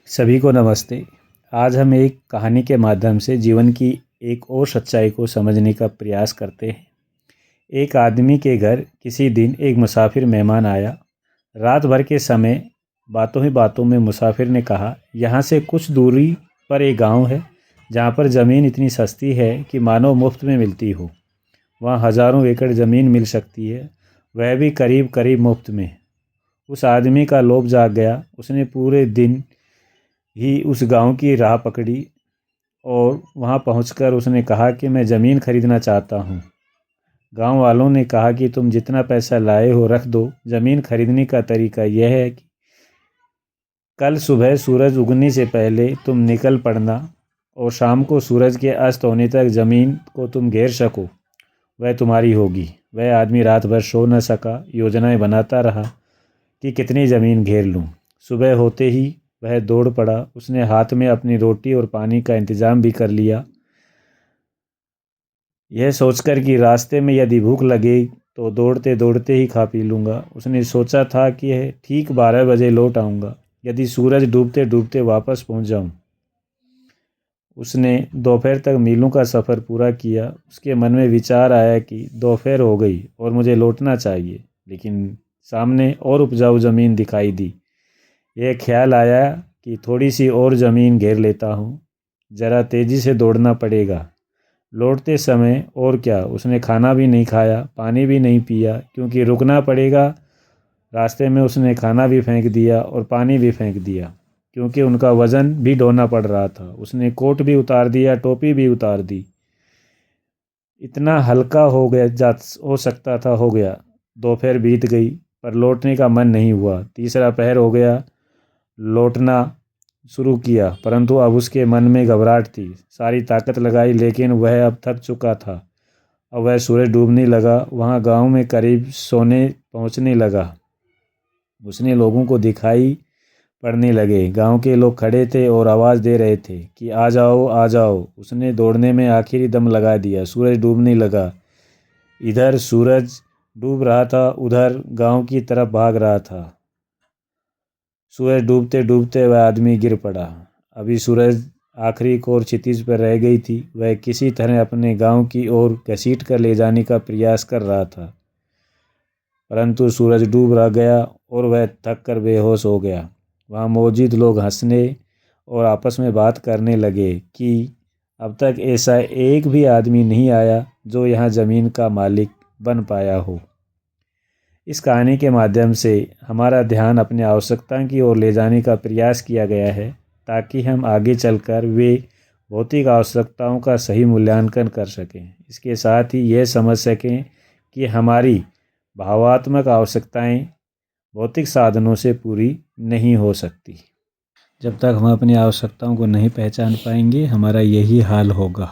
सभी को नमस्ते। आज हम एक कहानी के माध्यम से जीवन की एक और सच्चाई को समझने का प्रयास करते हैं। एक आदमी के घर किसी दिन एक मुसाफिर मेहमान आया। रात भर के समय बातों ही बातों में मुसाफिर ने कहा, यहाँ से कुछ दूरी पर एक गांव है जहाँ पर ज़मीन इतनी सस्ती है कि मानो मुफ्त में मिलती हो। वहाँ हज़ारों एकड़ ज़मीन मिल सकती है, वह भी करीब करीब मुफ्त में। उस आदमी का लोभ जाग गया। उसने पूरे दिन ही उस गांव की राह पकड़ी और वहां पहुंचकर उसने कहा कि मैं ज़मीन खरीदना चाहता हूं। गांव वालों ने कहा कि तुम जितना पैसा लाए हो रख दो। ज़मीन खरीदने का तरीका यह है कि कल सुबह सूरज उगने से पहले तुम निकल पड़ना और शाम को सूरज के अस्त होने तक ज़मीन को तुम घेर सको, वह तुम्हारी होगी। वह आदमी रात भर सो न सका, योजनाएं बनाता रहा कि कितनी ज़मीन घेर लूं। सुबह होते ही वह दौड़ पड़ा। उसने हाथ में अपनी रोटी और पानी का इंतजाम भी कर लिया, यह सोचकर कि रास्ते में यदि भूख लगे तो दौड़ते दौड़ते ही खा पी लूँगा। उसने सोचा था कि ठीक 12 बजे लौट आऊँगा, यदि सूरज डूबते डूबते वापस पहुँच जाऊँ। उसने दोपहर तक मीलों का सफ़र पूरा किया। उसके मन में विचार आया कि दोपहर हो गई और मुझे लौटना चाहिए, लेकिन सामने और उपजाऊ ज़मीन दिखाई दी। यह ख्याल आया कि थोड़ी सी और ज़मीन घेर लेता हूँ, ज़रा तेज़ी से दौड़ना पड़ेगा। लौटते समय और क्या, उसने खाना भी नहीं खाया, पानी भी नहीं पिया, क्योंकि रुकना पड़ेगा। रास्ते में उसने खाना भी फेंक दिया और पानी भी फेंक दिया, क्योंकि उनका वज़न भी ढोना पड़ रहा था। उसने कोट भी उतार दिया, टोपी भी उतार दी। इतना हल्का हो सकता था हो गया। दोपहर बीत गई पर लौटने का मन नहीं हुआ। तीसरा पहर हो गया, लौटना शुरू किया, परंतु अब उसके मन में घबराहट थी। सारी ताकत लगाई, लेकिन वह अब थक चुका था। अब वह सूरज डूबने लगा। वहाँ गांव में करीब सोने पहुँचने लगा। उसने लोगों को दिखाई पड़ने लगे। गांव के लोग खड़े थे और आवाज़ दे रहे थे कि आ जाओ आ जाओ। उसने दौड़ने में आखिरी दम लगा दिया। सूरज डूबने लगा। इधर सूरज डूब रहा था, उधर गांव की तरफ भाग रहा था। सूरज डूबते डूबते वह आदमी गिर पड़ा। अभी सूरज आखिरी कोर क्षितिज पर रह गई थी। वह किसी तरह अपने गांव की ओर घसीट कर ले जाने का प्रयास कर रहा था, परंतु सूरज डूब रह गया और वह थक कर बेहोश हो गया। वहाँ मौजूद लोग हंसने और आपस में बात करने लगे कि अब तक ऐसा एक भी आदमी नहीं आया जो यहाँ ज़मीन का मालिक बन पाया हो। इस कहानी के माध्यम से हमारा ध्यान अपनी आवश्यकता की ओर ले जाने का प्रयास किया गया है, ताकि हम आगे चलकर वे भौतिक आवश्यकताओं का सही मूल्यांकन कर सकें। इसके साथ ही यह समझ सकें कि हमारी भावात्मक आवश्यकताएं भौतिक साधनों से पूरी नहीं हो सकती। जब तक हम अपनी आवश्यकताओं को नहीं पहचान पाएंगे, हमारा यही हाल होगा।